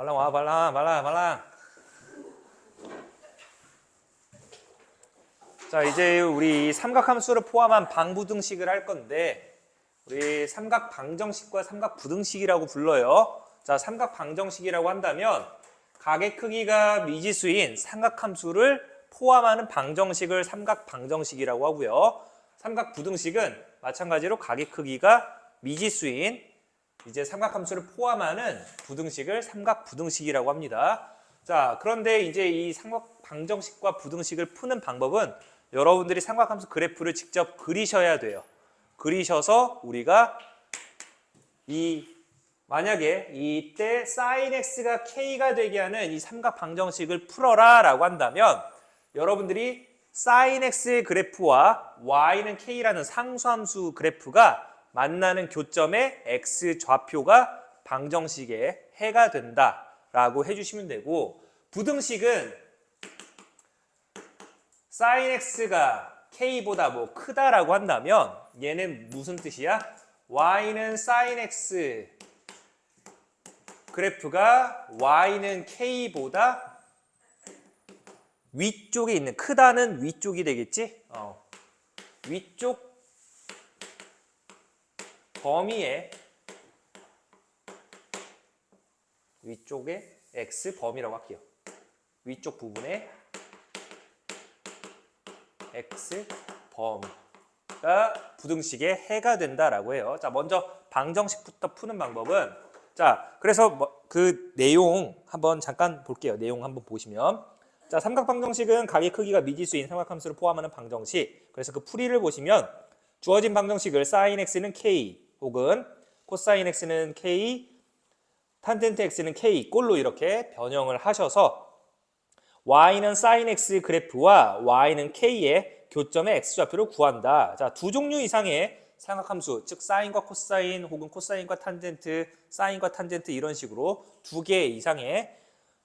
발랑 와, 발랑. 자, 이제 우리 삼각함수를 포함한 방부등식을 할 건데, 우리 삼각방정식과 삼각부등식이라고 불러요. 자, 삼각방정식이라고 한다면 각의 크기가 미지수인 삼각함수를 포함하는 방정식을 삼각방정식이라고 하고요. 삼각부등식은 마찬가지로 각의 크기가 미지수인 이제 삼각함수를 포함하는 부등식을 삼각부등식이라고 합니다. 자, 그런데 이제 이 삼각방정식과 부등식을 푸는 방법은 여러분들이 삼각함수 그래프를 직접 그리셔야 돼요. 그리셔서 우리가 만약에 이때 sin x가 k가 되게 하는 이 삼각방정식을 풀어라 라고 한다면 여러분들이 sin x의 그래프와 y는 k라는 상수함수 그래프가 만나는 교점의 x 좌표가 방정식의 해가 된다라고 해주시면 되고, 부등식은 sin x가 k보다 뭐 크다라고 한다면 얘는 무슨 뜻이야? y는 sin x 그래프가 y는 k보다 위쪽에 있는, 크다는 위쪽이 되겠지? 위쪽 범위의 위쪽의 x 범위라고 할게요. 위쪽 부분의 x 범위가 부등식의 해가 된다라고 해요. 자, 먼저 방정식부터 푸는 방법은, 자, 그래서 그 내용 한번 잠깐 볼게요. 내용 한번 보시면, 자, 삼각방정식은 각의 크기가 미지수인 삼각함수를 포함하는 방정식. 그래서 그 풀이를 보시면 주어진 방정식을 sin x는 k 혹은 코사인 x는 k, 탄젠트 x는 k 꼴로 이렇게 변형을 하셔서 y는 sin x 그래프와 y는 k의 교점의 x좌표를 구한다. 자, 두 종류 이상의 삼각함수, 즉 사인과 코사인 혹은 코사인과 탄젠트, 사인과 탄젠트 이런 식으로 두 개 이상의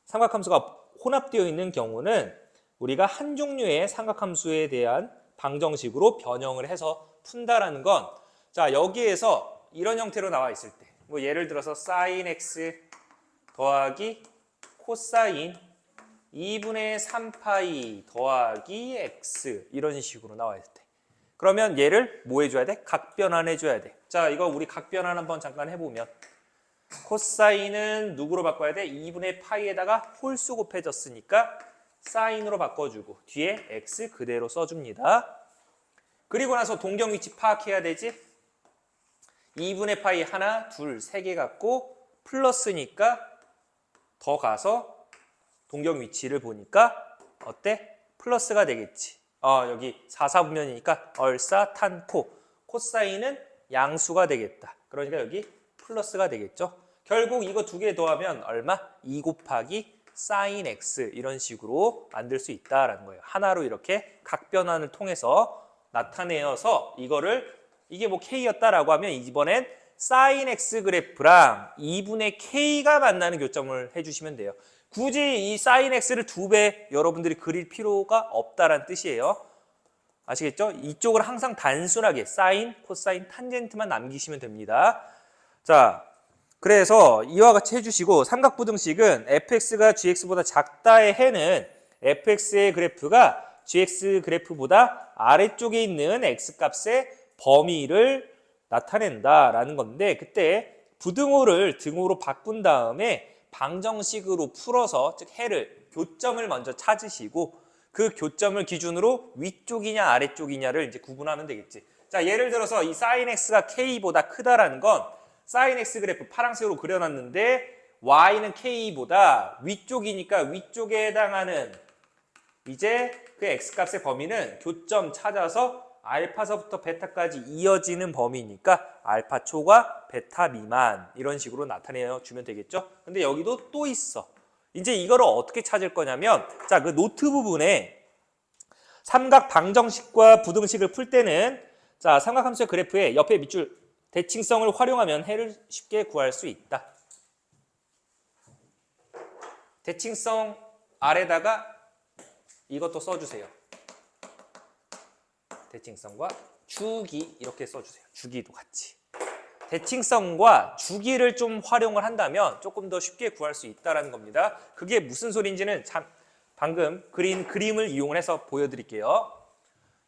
삼각함수가 혼합되어 있는 경우는 우리가 한 종류의 삼각함수에 대한 방정식으로 변형을 해서 푼다라는 건, 자, 여기에서 이런 형태로 나와 있을 때, 뭐 예를 들어서 sin x 더하기 코사인 2분의 3파이 더하기 x 이런 식으로 나와 있을 때, 그러면 얘를 뭐 해줘야 돼? 각변환 해줘야 돼. 자, 이거 우리 각변환 한번 잠깐 해보면, 코사인은 누구로 바꿔야 돼? 2분의 파이에다가 홀수 곱해졌으니까 사인으로 바꿔주고 뒤에 x 그대로 써줍니다. 그리고 나서 동경 위치 파악해야 되지? 2분의 파이 하나, 둘, 세 개 갖고 플러스니까 더 가서 동경 위치를 보니까 어때? 플러스가 되겠지. 여기 4, 4분면이니까 얼싸, 탄, 코. 코사인은 양수가 되겠다. 그러니까 여기 플러스가 되겠죠. 결국 이거 두 개 더하면 얼마? 2 곱하기 sin x 이런 식으로 만들 수 있다라는 거예요. 하나로 이렇게 각변환을 통해서 나타내어서 이게 뭐 k였다라고 하면 이번엔 sin x 그래프랑 2분의 k가 만나는 교점을 해주시면 돼요. 굳이 이 sin x를 2배 여러분들이 그릴 필요가 없다라는 뜻이에요. 아시겠죠? 이쪽을 항상 단순하게 sin, 코사인, 탄젠트만 남기시면 됩니다. 자, 그래서 이와 같이 해주시고, 삼각부등식은 fx가 gx보다 작다의 해는 fx의 그래프가 gx 그래프보다 아래쪽에 있는 x값의 범위를 나타낸다라는 건데, 그때 부등호를 등호로 바꾼 다음에 방정식으로 풀어서, 즉 해를, 교점을 먼저 찾으시고 그 교점을 기준으로 위쪽이냐 아래쪽이냐를 이제 구분하면 되겠지. 자, 예를 들어서 이 sin x가 k보다 크다라는 건 sin x 그래프 파란색으로 그려놨는데 y는 k보다 위쪽이니까 위쪽에 해당하는 이제 그 x값의 범위는 교점 찾아서 알파서부터 베타까지 이어지는 범위니까 알파 초과 베타 미만 이런 식으로 나타내 주면 되겠죠. 근데 여기도 또 있어. 이제 이거를 어떻게 찾을 거냐면, 자, 그 노트 부분에 삼각 방정식과 부등식을 풀 때는, 자, 삼각함수의 그래프에 옆에 밑줄 대칭성을 활용하면 해를 쉽게 구할 수 있다. 대칭성 아래다가 이것도 써주세요. 대칭성과 주기 이렇게 써주세요. 주기도 같이. 대칭성과 주기를 좀 활용을 한다면 조금 더 쉽게 구할 수 있다는 겁니다. 그게 무슨 소리인지는 방금 그린 그림을 이용을 해서 보여드릴게요.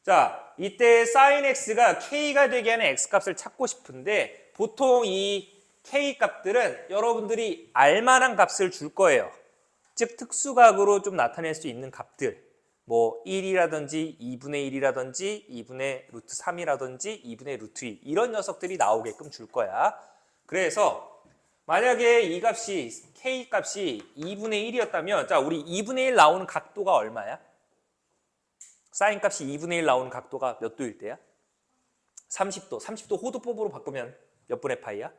자, 이때 sin x가 k가 되게 하는 x값을 찾고 싶은데 보통 이 k 값들은 여러분들이 알만한 값을 줄 거예요. 즉 특수각으로 좀 나타낼 수 있는 값들, 뭐 1이라든지 2분의 1이라든지 2분의 루트 3이라든지 2분의 루트 2 이런 녀석들이 나오게끔 줄 거야. 그래서 만약에 이 값이 k 값이 2분의 1이었다면 자 우리 2분의 1 나오는 각도가 얼마야? 사인 값이 2분의 1 나오는 각도가 몇 도일 때야? 30도. 30도 호도법으로 바꾸면 몇 분의 파이야?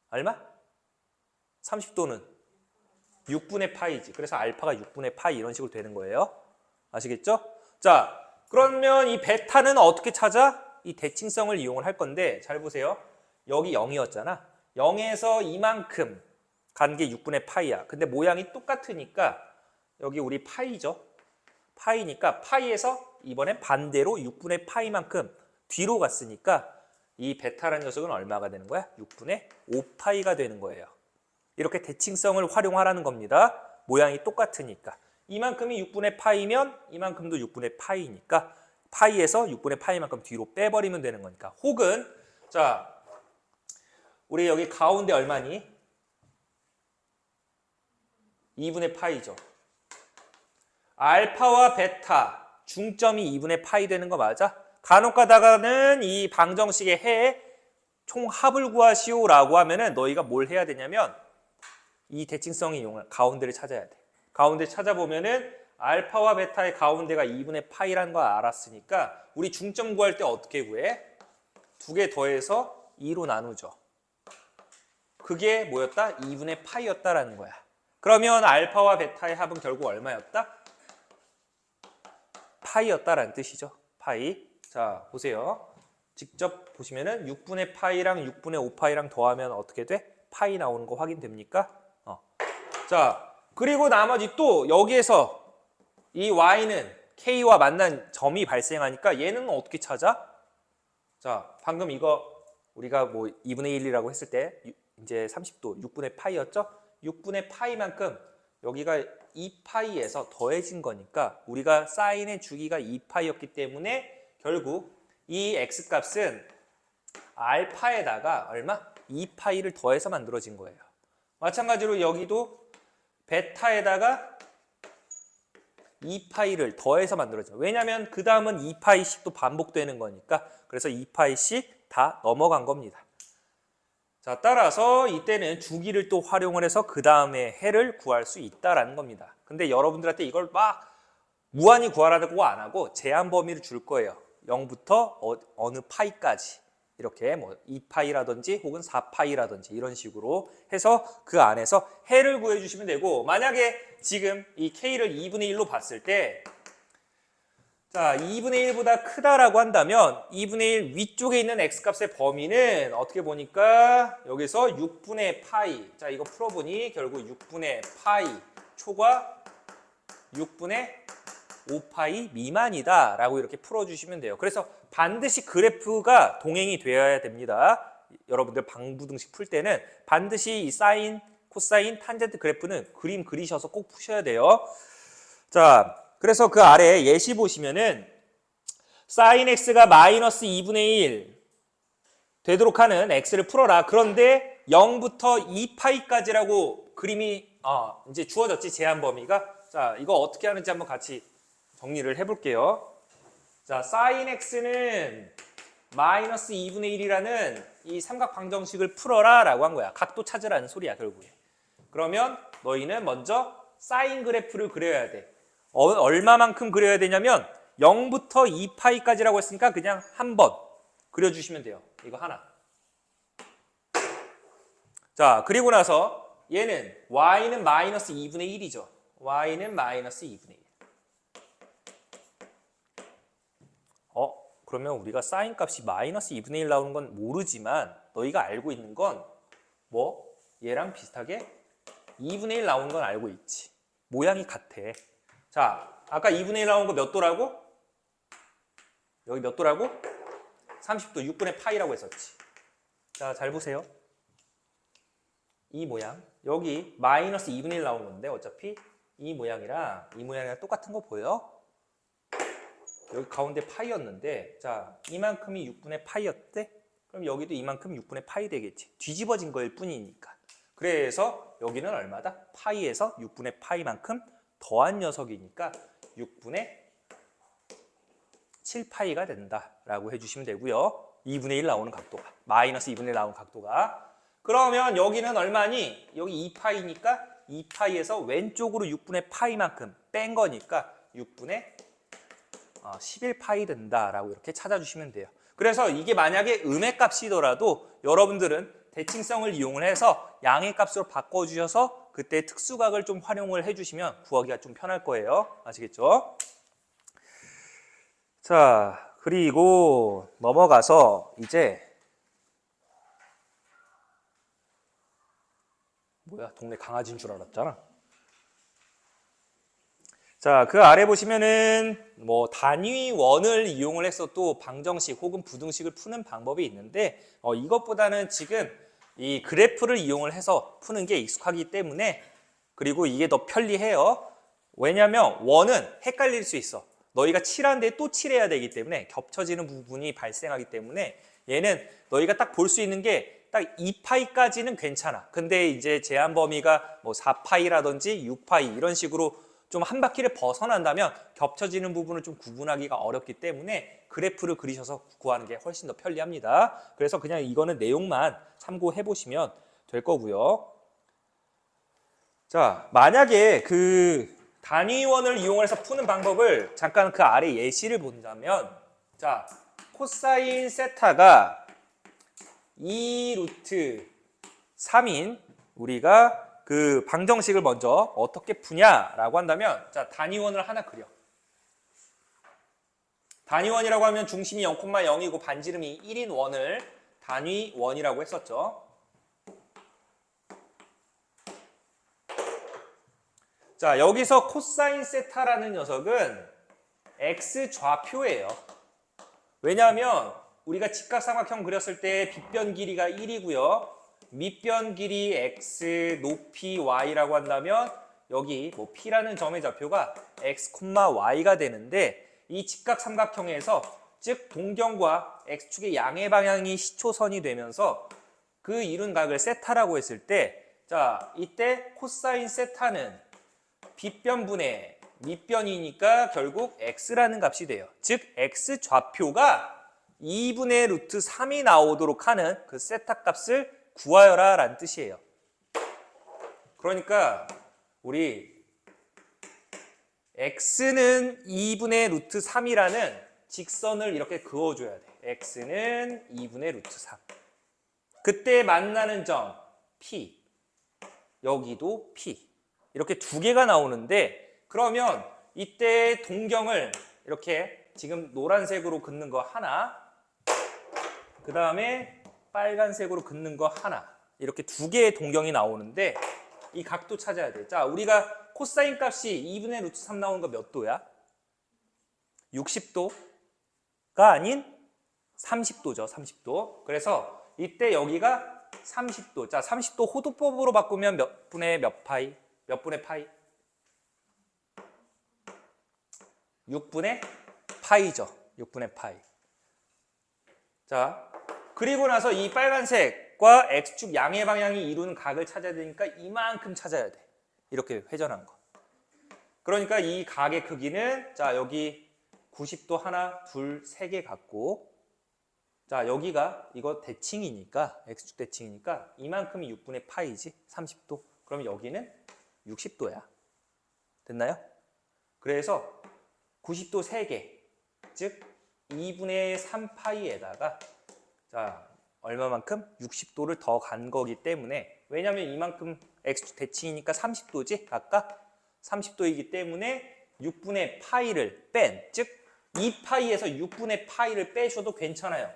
얼마? 30도는 6분의 파이지. 그래서 알파가 6분의 파이 이런 식으로 되는 거예요. 아시겠죠? 자, 그러면 이 베타는 어떻게 찾아? 이 대칭성을 이용을 할 건데 잘 보세요. 여기 0이었잖아. 0에서 이만큼 간 게 6분의 파이야. 근데 모양이 똑같으니까 여기 우리 파이죠. 파이니까 파이에서 이번엔 반대로 6분의 파이만큼 뒤로 갔으니까 이 베타라는 녀석은 얼마가 되는 거야? 6분의 5파이가 되는 거예요. 이렇게 대칭성을 활용하라는 겁니다. 모양이 똑같으니까. 이만큼이 6분의 파이면 이만큼도 6분의 파이니까 파이에서 6분의 파이만큼 뒤로 빼버리면 되는 거니까. 혹은 자 우리 여기 가운데 얼마니? 2분의 파이죠. 알파와 베타 중점이 2분의 파이 되는 거 맞아? 간혹 가다가는 이 방정식의 해의 총합을 구하시오라고 하면은 너희가 뭘 해야 되냐면 이 대칭성의 이용을 가운데를 찾아야 돼. 가운데 찾아보면은 알파와 베타의 가운데가 2분의 파이라는 걸 알았으니까 우리 중점 구할 때 어떻게 구해? 두 개 더해서 2로 나누죠. 그게 뭐였다? 2분의 파이였다라는 거야. 그러면 알파와 베타의 합은 결국 얼마였다? 파이였다라는 뜻이죠. 파이. 자, 보세요. 직접 보시면은 6분의 파이랑 6분의 5파이랑 더하면 어떻게 돼? 파이 나오는 거 확인됩니까? 자, 그리고 나머지 또 여기에서 이 y는 k와 만난 점이 발생하니까 얘는 어떻게 찾아? 자, 방금 이거 우리가 뭐 2분의 1이라고 했을 때 이제 30도 6분의 파이였죠? 6분의 파이만큼 여기가 2파이에서 더해진 거니까 우리가 사인의 주기가 2파이였기 때문에 결국 이 x값은 알파에다가 얼마? 2파이를 더해서 만들어진 거예요. 마찬가지로 여기도 베타에다가 2파이를 더해서 만들어진 거예요. 왜냐하면 그 다음은 2파이씩 또 반복되는 거니까 그래서 2파이씩 다 넘어간 겁니다. 자, 따라서 이때는 주기를 또 활용을 해서 그 다음에 해를 구할 수 있다라는 겁니다. 근데 여러분들한테 이걸 막 무한히 구하라고 안 하고 제한 범위를 줄 거예요. 0부터 어느 파이까지 이렇게 뭐 2파이라든지 혹은 4파이라든지 이런 식으로 해서 그 안에서 해를 구해주시면 되고 만약에 지금 이 k를 2분의 1로 봤을 때 자, 2분의 1보다 크다라고 한다면 2분의 1 위쪽에 있는 x값의 범위는 어떻게 보니까 여기서 6분의 파이 자, 이거 풀어보니 결국 6분의 파이 초과 6분의 5파이 미만이다 라고 이렇게 풀어주시면 돼요. 그래서 반드시 그래프가 동행이 되어야 됩니다. 여러분들 방부등식 풀 때는 반드시 이 사인, 코사인, 탄젠트 그래프는 그림 그리셔서 꼭 푸셔야 돼요. 자, 그래서 그 아래 예시 보시면은 사인 x가 마이너스 2분의 1 되도록 하는 x를 풀어라. 그런데 0부터 2파이까지라고 그림이 이제 주어졌지 제한 범위가. 자, 이거 어떻게 하는지 한번 같이 정리를 해볼게요. 자, sin x는 마이너스 2분의 1이라는 이 삼각 방정식을 풀어라 라고 한 거야. 각도 찾으라는 소리야 결국에. 그러면 너희는 먼저 사인 그래프를 그려야 돼. 얼마만큼 그려야 되냐면 0부터 2파이까지라고 했으니까 그냥 한 번 그려주시면 돼요. 이거 하나. 자, 그리고 나서 얘는 y는 마이너스 2분의 1이죠. y는 마이너스 2분의 1. 그러면 우리가 사인 값이 마이너스 2분의 1 나오는 건 모르지만 너희가 알고 있는 건 뭐? 얘랑 비슷하게 2분의 1 나오는 건 알고 있지. 모양이 같아. 자, 아까 2분의 1 나온 거 몇 도라고? 여기 몇 도라고? 30도 6분의 파이라고 했었지. 자, 잘 보세요. 이 모양. 여기 마이너스 2분의 1 나온 건데 어차피 이 모양이랑 똑같은 거 보여? 여기 가운데 파이였는데 자, 이만큼이 6분의 파이였대? 그럼 여기도 이만큼 6분의 파이 되겠지. 뒤집어진 거일 뿐이니까. 그래서 여기는 얼마다? 파이에서 6분의 파이만큼 더한 녀석이니까 6분의 7파이가 된다라고 해주시면 되고요. 2분의 1 나오는 각도가. 마이너스 2분의 1 나오는 각도가. 그러면 여기는 얼마니? 여기 2파이니까 2파이에서 왼쪽으로 6분의 파이만큼 뺀 거니까 6분의 11파이 된다라고 이렇게 찾아주시면 돼요. 그래서 이게 만약에 음의 값이더라도 여러분들은 대칭성을 이용을 해서 양의 값으로 바꿔주셔서 그때 특수각을 좀 활용을 해주시면 구하기가 좀 편할 거예요. 아시겠죠? 자, 그리고 넘어가서 이제 뭐야, 동네 강아지인 줄 알았잖아. 자, 그 아래 보시면은 뭐 단위원을 이용을 해서 또 방정식 혹은 부등식을 푸는 방법이 있는데 이것보다는 지금 이 그래프를 이용을 해서 푸는 게 익숙하기 때문에 그리고 이게 더 편리해요. 왜냐하면 원은 헷갈릴 수 있어. 너희가 칠하는데 또 칠해야 되기 때문에 겹쳐지는 부분이 발생하기 때문에 얘는 너희가 딱 볼 수 있는 게 딱 2파이까지는 괜찮아. 근데 이제 제한 범위가 뭐 4파이라든지 6파이 이런 식으로 좀 한 바퀴를 벗어난다면 겹쳐지는 부분을 좀 구분하기가 어렵기 때문에 그래프를 그리셔서 구하는 게 훨씬 더 편리합니다. 그래서 그냥 이거는 내용만 참고해 보시면 될 거고요. 자, 만약에 그 단위원을 이용해서 푸는 방법을 잠깐 그 아래 예시를 본다면 자, 코사인 세타가 2 루트 3인 우리가 그 방정식을 먼저 어떻게 푸냐라고 한다면 자, 단위원을 하나 그려. 단위원이라고 하면 중심이 0,0이고 반지름이 1인 원을 단위원이라고 했었죠. 자, 여기서 코사인 세타라는 녀석은 x 좌표예요. 왜냐하면 우리가 직각삼각형 그렸을 때 빗변 길이가 1이고요. 밑변 길이 x, 높이 y라고 한다면 여기 뭐 p라는 점의 좌표가 x, y가 되는데 이 직각삼각형에서 즉 동경과 x축의 양의 방향이 시초선이 되면서 그 이룬 각을 세타라고 했을 때 자, 이때 코사인 세타는 빗변분의 밑변이니까 결국 x라는 값이 돼요. 즉 x 좌표가 2분의 루트 3이 나오도록 하는 그 세타 값을 구하여라 라는 뜻이에요. 그러니까 우리 x는 2분의 루트 3이라는 직선을 이렇게 그어줘야 돼. x는 2분의 루트 3. 그때 만나는 점 P, 여기도 P. 이렇게 두 개가 나오는데 그러면 이때 동경을 이렇게 지금 노란색으로 긋는 거 하나, 그 다음에 빨간색으로 긋는 거 하나, 이렇게 두 개의 동경이 나오는데 이 각도 찾아야 돼. 자, 우리가 코사인 값이 2분의 루트 3 나오는 거 몇 도야? 60도가 아닌 30도죠. 30도. 그래서 이때 여기가 30도. 자, 30도 호도법으로 바꾸면 몇 분의 몇 파이? 몇 분의 파이? 6분의 파이죠. 6분의 파이. 자, 그리고 나서 이 빨간색과 x축 양의 방향이 이루는 각을 찾아야 되니까 이만큼 찾아야 돼. 이렇게 회전한 거. 그러니까 이 각의 크기는 자, 여기 90도 하나, 둘, 세 개 갖고 자, 여기가 이거 대칭이니까 x축 대칭이니까 이만큼이 6분의 파이지. 30도. 그럼 여기는 60도야. 됐나요? 그래서 90도 3개, 즉 2분의 3파이에다가 자, 얼마만큼? 60도를 더 간 거기 때문에 왜냐하면 이만큼 x축 대칭이니까 30도지? 아까 30도이기 때문에 6분의 파이를 뺀, 즉 2파이에서 6분의 파이를 빼셔도 괜찮아요.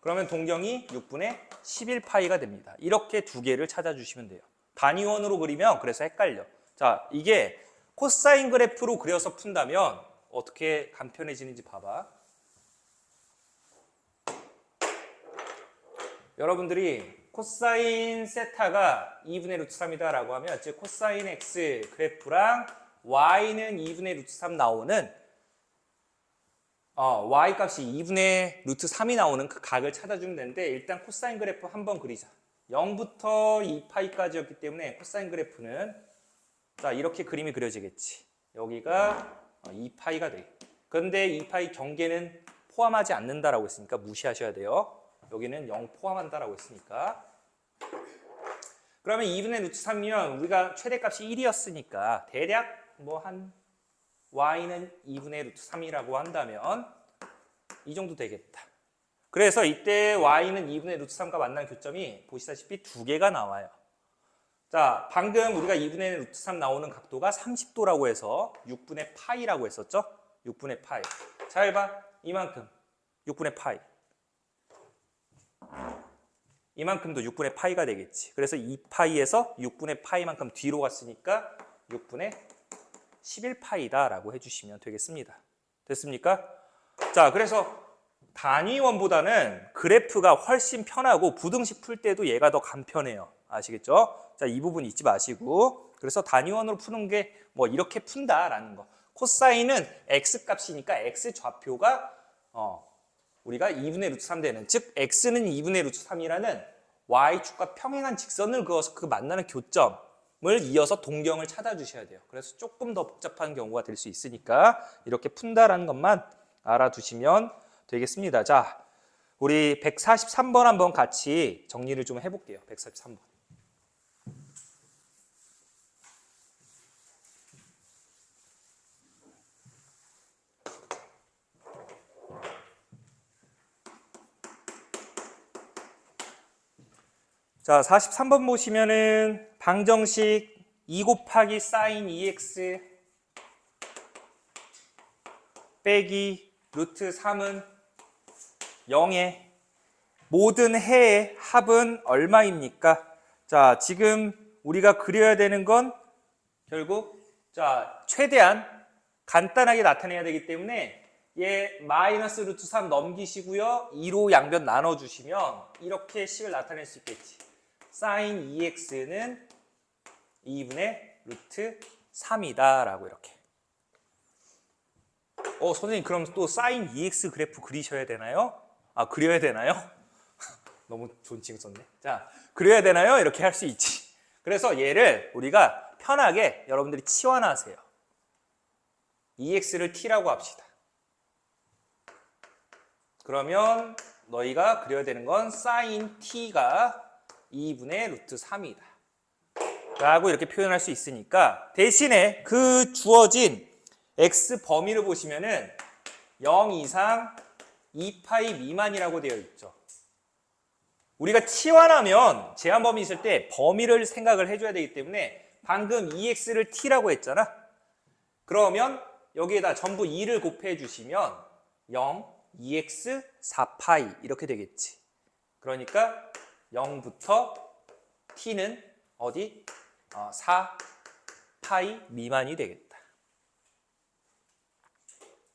그러면 동경이 6분의 11파이가 됩니다. 이렇게 두 개를 찾아주시면 돼요. 단위원으로 그리면 그래서 헷갈려. 자, 이게 코사인 그래프로 그려서 푼다면 어떻게 간편해지는지 봐봐. 여러분들이 코사인 세타가 2분의 루트 3이다 라고 하면, 즉 코사인 x 그래프랑 y는 2분의 루트 3 나오는 y 값이 2분의 루트 3이 나오는 그 각을 찾아주면 되는데, 일단 코사인 그래프 한번 그리자. 0부터 2파이까지였기 때문에 코사인 그래프는 자 이렇게 그림이 그려지겠지. 여기가 2파이가 돼. 그런데 2파이 경계는 포함하지 않는다라고 했으니까 무시하셔야 돼요. 여기는 0 포함한다라고 했으니까. 그러면 2분의 루트 3이면 우리가 최대값이 1이었으니까 대략 뭐 한 y는 2분의 루트 3이라고 한다면 이 정도 되겠다. 그래서 이때 y는 2분의 루트 3과 만난 교점이 보시다시피 두 개가 나와요. 자, 방금 우리가 2분의 루트 3 나오는 각도가 30도라고 해서 6분의 파이라고 했었죠? 6분의 파이. 잘 봐. 이만큼. 6분의 파이. 이만큼도 6분의 파이가 되겠지. 그래서 2파이에서 6분의 파이만큼 뒤로 갔으니까 6분의 11파이다라고 해주시면 되겠습니다. 됐습니까? 자, 그래서 단위원보다는 그래프가 훨씬 편하고 부등식 풀 때도 얘가 더 간편해요. 아시겠죠? 자, 이 부분 잊지 마시고. 그래서 단위원으로 푸는 게 뭐 이렇게 푼다라는 거. 코사인은 x 값이니까 x 좌표가 우리가 2분의 루트 3 되는, 즉 x는 2분의 루트 3이라는 y축과 평행한 직선을 그어서 그 만나는 교점을 이어서 동경을 찾아주셔야 돼요. 그래서 조금 더 복잡한 경우가 될 수 있으니까 이렇게 푼다라는 것만 알아두시면 되겠습니다. 자, 우리 143번 한번 같이 정리를 좀 해볼게요. 143번. 자, 43번 보시면은 방정식 2 곱하기 사인 2x 빼기 루트 3은 0의 모든 해의 합은 얼마입니까? 자, 지금 우리가 그려야 되는 건 결국 자 최대한 간단하게 나타내야 되기 때문에 얘 마이너스 루트 3 넘기시고요. 2로 양변 나눠주시면 이렇게 식을 나타낼 수 있겠지. 사인 2x는 2분의 루트 3이다 라고 이렇게. 선생님 그럼 또 사인 2x 그래프 그리셔야 되나요? 아, 그려야 되나요? 너무 존칭 썼네. 자, 그려야 되나요? 이렇게 할 수 있지. 그래서 얘를 우리가 편하게 여러분들이 치환하세요. 2x를 t라고 합시다. 그러면 너희가 그려야 되는 건 사인 t가 2분의 루트 3이다 라고 이렇게 표현할 수 있으니까, 대신에 그 주어진 x 범위를 보시면은 0 이상 2파이 미만이라고 되어 있죠. 우리가 치환하면 제한 범위 있을 때 범위를 생각을 해줘야 되기 때문에 방금 2x를 t라고 했잖아. 그러면 여기에다 전부 2를 곱해 주시면 0, 2x, 4파이 이렇게 되겠지. 그러니까 0부터 t는 어디? 4파이 미만이 되겠다.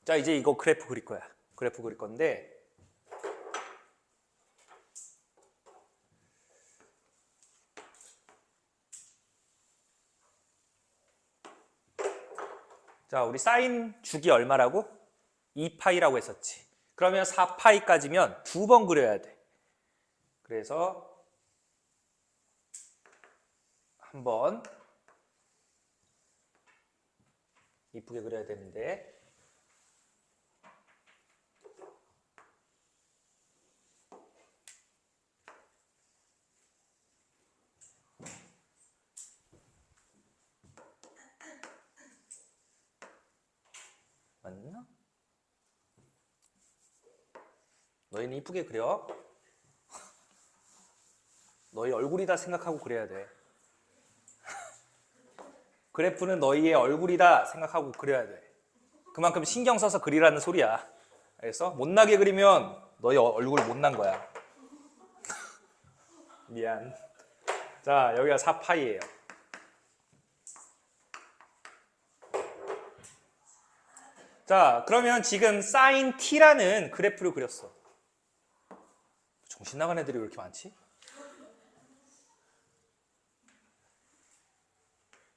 자, 이제 이거 그래프 그릴 거야. 그래프 그릴 건데 자, 우리 사인 주기 얼마라고? 2파이라고 했었지. 그러면 4파이까지면 두 번 그려야 돼. 그래서 한번 이쁘게 그려야 되는데 맞나? 너희는 이쁘게 그려. 너희 얼굴이다 생각하고 그려야 돼. 그래프는 너희의 얼굴이다 생각하고 그려야 돼. 그만큼 신경 써서 그리라는 소리야. 그래서 못나게 그리면 너희 얼굴 못난 거야. 미안. 자, 여기가 4파이예요. 자, 그러면 지금 사인 t라는 그래프를 그렸어. 정신 나간 애들이 왜 이렇게 많지?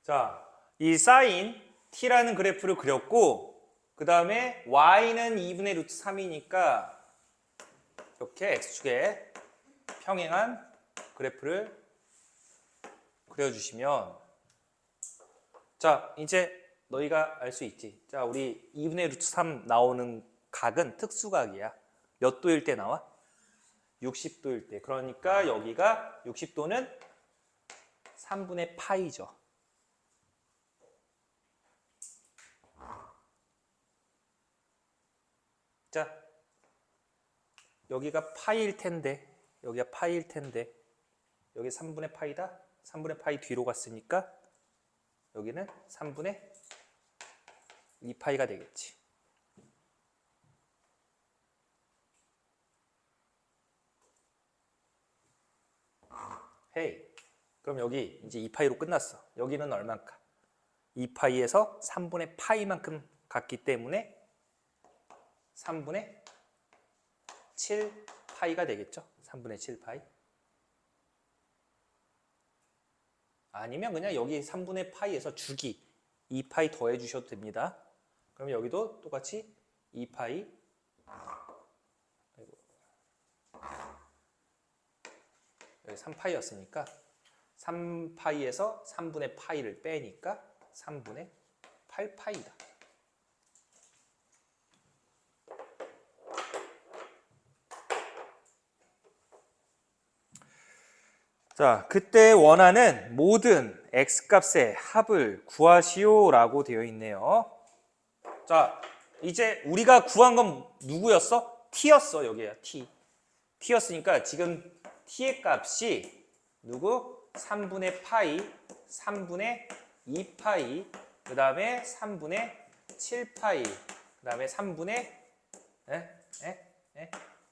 자, 이 사인 t라는 그래프를 그렸고 그 다음에 y는 2분의 루트 3이니까 이렇게 x축에 평행한 그래프를 그려주시면 자, 이제 너희가 알 수 있지. 자, 우리 2분의 루트 3 나오는 각은 특수각이야. 몇 도일 때 나와? 60도일 때. 그러니까 여기가 60도는 3분의 파이죠. 자, 여기가 파이일 텐데, 여기가 파이일 텐데, 여기 3분의 파이다? 3분의 파이 뒤로 갔으니까 여기는 3분의 2파이가 되겠지. 헤이. 그럼 여기 이제 2파이로 끝났어. 여기는 얼만큼? 2파이에서 3분의 파이만큼 갔기 때문에 3분의 7파이가 되겠죠. 3분의 7파이. 아니면 그냥 여기 3분의 파이에서 주기 2파이 더해 주셔도 됩니다. 그럼 여기도 똑같이 2파이 여기 3파이였으니까 3파이에서 3분의 파이를 빼니까 3분의 8파이다. 자, 그때 원하는 모든 x값의 합을 구하시오라고 되어 있네요. 자, 이제 우리가 구한 건 누구였어? t였어. 여기야, t. t였으니까 지금 t의 값이 누구? 3분의 파이, 3분의 2파이, 그 다음에 3분의 7파이, 그 다음에 3분의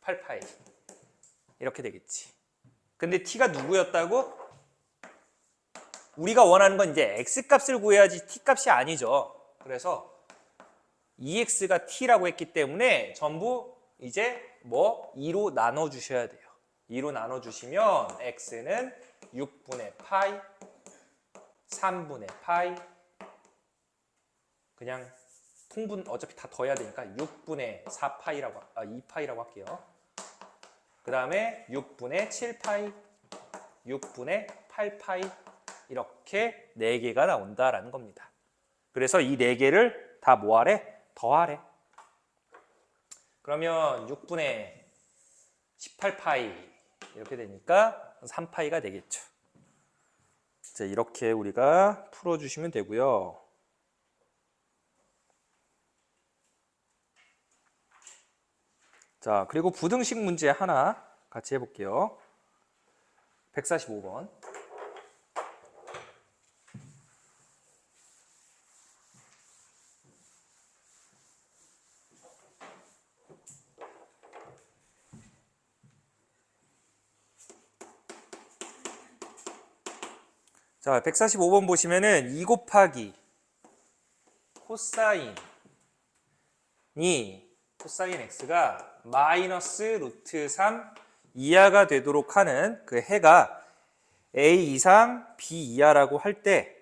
8파이. 이렇게 되겠지. 근데 t가 누구였다고? 우리가 원하는 건 이제 x값을 구해야지 t값이 아니죠. 그래서 2x가 t라고 했기 때문에 전부 이제 뭐 2로 나눠주셔야 돼요. 2로 나눠주시면 x는 6분의 파이, 3분의 파이, 그냥 통분 어차피 다 더해야 되니까 6분의 4파이라고, 2파이라고 할게요. 그 다음에 6분의 7파이, 6분의 8파이 이렇게 4개가 나온다라는 겁니다. 그래서 이 4개를 다 뭐하래? 더하래. 그러면 6분의 18파이 이렇게 되니까 3파이가 되겠죠. 자, 이렇게 우리가 풀어주시면 되고요. 자, 그리고 부등식 문제 하나 같이 해볼게요. 145번. 자, 145번 보시면은 2 곱하기 코사인이 코사인 x가 마이너스 루트 3 이하가 되도록 하는 그 해가 a 이상 b 이하라고 할 때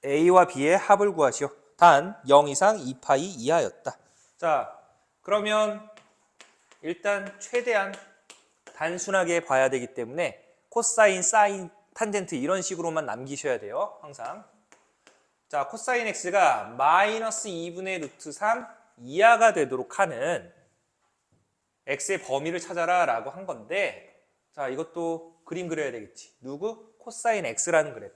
a와 b의 합을 구하시오. 단 0 이상 2파이 이하였다. 자, 그러면 일단 최대한 단순하게 봐야 되기 때문에 코사인, 사인, 탄젠트 이런 식으로만 남기셔야 돼요. 항상. 자, 코사인 x가 마이너스 2분의 루트 3 이하가 되도록 하는 x의 범위를 찾아라 라고 한 건데, 자, 이것도 그림 그려야 되겠지. 누구? 코사인 x라는 그래프.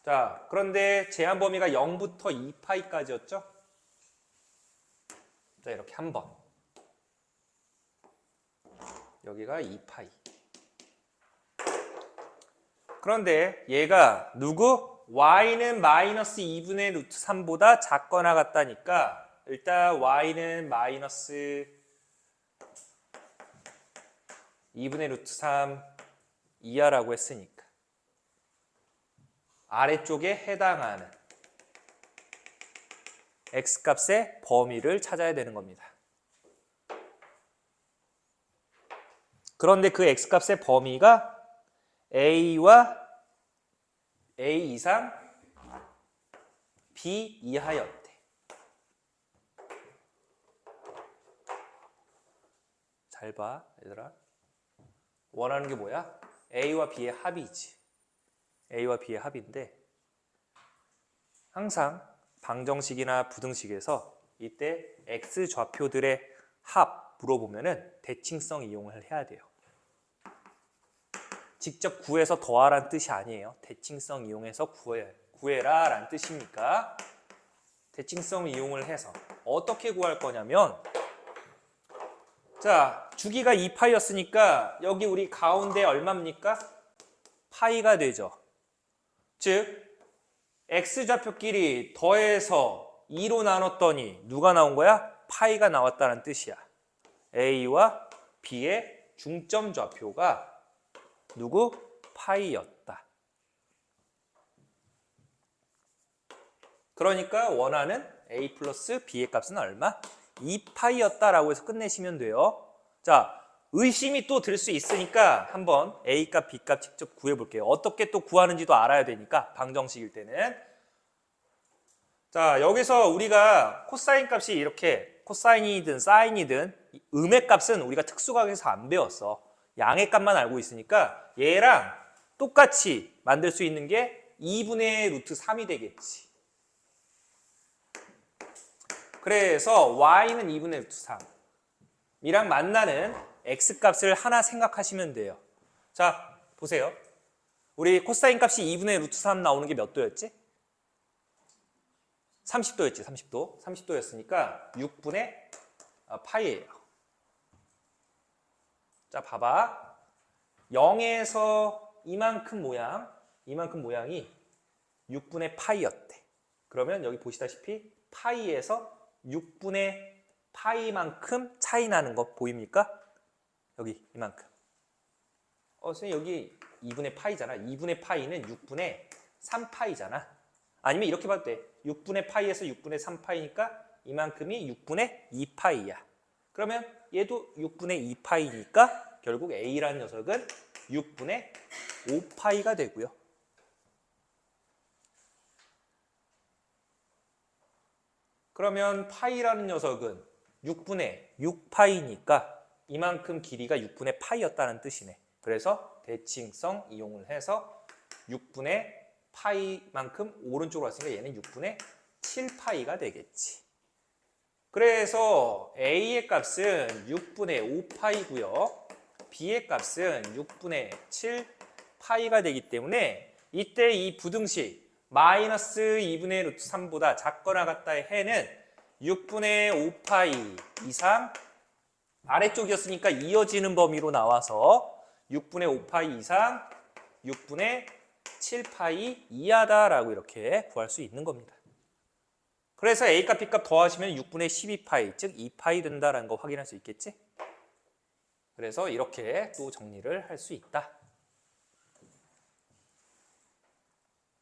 자, 그런데 제한 범위가 0부터 2파이까지였죠? 자, 이렇게 한 번. 여기가 2파이. 그런데 얘가 누구? y는 마이너스 2분의 루트 3보다 작거나 같다니까 일단 y는 마이너스 2분의 루트 3 이하라고 했으니까 아래쪽에 해당하는 x값의 범위를 찾아야 되는 겁니다. 그런데 그 x값의 범위가 a와 a 이상 b 이하였대. 잘 봐, 얘들아. 원하는 게 뭐야? a와 b의 합이지. a와 b의 합인데 항상 방정식이나 부등식에서 이때 x 좌표들의 합 물어보면은 대칭성 이용을 해야 돼요. 직접 구해서 더하라는 뜻이 아니에요. 대칭성 이용해서 구해라 라는 뜻이니까 대칭성 이용을 해서 어떻게 구할 거냐면, 자, 주기가 2파이였으니까 여기 우리 가운데 얼마입니까? 파이가 되죠. 즉 x좌표끼리 더해서 2로 나눴더니 누가 나온 거야? 파이가 나왔다는 뜻이야. a와 b의 중점 좌표가 누구? 파이였다. 그러니까 원하는 a 플러스 b의 값은 얼마? 2파이였다라고 해서 끝내시면 돼요. 자, 의심이 또 들 수 있으니까 한번 a 값, b 값 직접 구해볼게요. 어떻게 또 구하는지도 알아야 되니까 방정식일 때는. 자, 여기서 우리가 코사인 값이 이렇게 코사인이든 사인이든 음의 값은 우리가 특수각에서 안 배웠어. 양의 값만 알고 있으니까 얘랑 똑같이 만들 수 있는 게 2분의 루트 3이 되겠지. 그래서 y는 2분의 루트 3이랑 만나는 x값을 하나 생각하시면 돼요. 자, 보세요. 우리 코사인 값이 2분의 루트 3 나오는 게 몇 도였지? 30도였지, 30도. 30도였으니까 6분의 파이예요. 자, 봐봐. 0에서 이만큼 모양이 6분의 파이였대. 그러면 여기 보시다시피 파이에서 6분의 파이만큼 차이 나는 거 보입니까? 여기 이만큼. 선생님 여기 2분의 파이잖아. 2분의 파이는 6분의 3파이잖아. 아니면 이렇게 봐도 돼. 6분의 파이에서 6분의 3파이니까 이만큼이 6분의 2파이야. 그러면 얘도 6분의 2파이니까 결국 A라는 녀석은 6분의 5파이가 되고요. 그러면 파이라는 녀석은 6분의 6파이니까 이만큼 길이가 6분의 파이였다는 뜻이네. 그래서 대칭성 이용을 해서 6분의 파이만큼 오른쪽으로 왔으니까 얘는 6분의 7파이가 되겠지. 그래서 A의 값은 6분의 5파이고요. B의 값은 6분의 7파이가 되기 때문에 이때 이 부등식 마이너스 2분의 루트 3보다 작거나 같다의 해는 6분의 5파이 이상 아래쪽이었으니까 이어지는 범위로 나와서 6분의 5파이 이상 6분의 7파이 이하다라고 이렇게 구할 수 있는 겁니다. 그래서 A값, B값 더하시면 6분의 12파이, 즉 2파이 된다라는 거 확인할 수 있겠지? 그래서 이렇게 또 정리를 할 수 있다.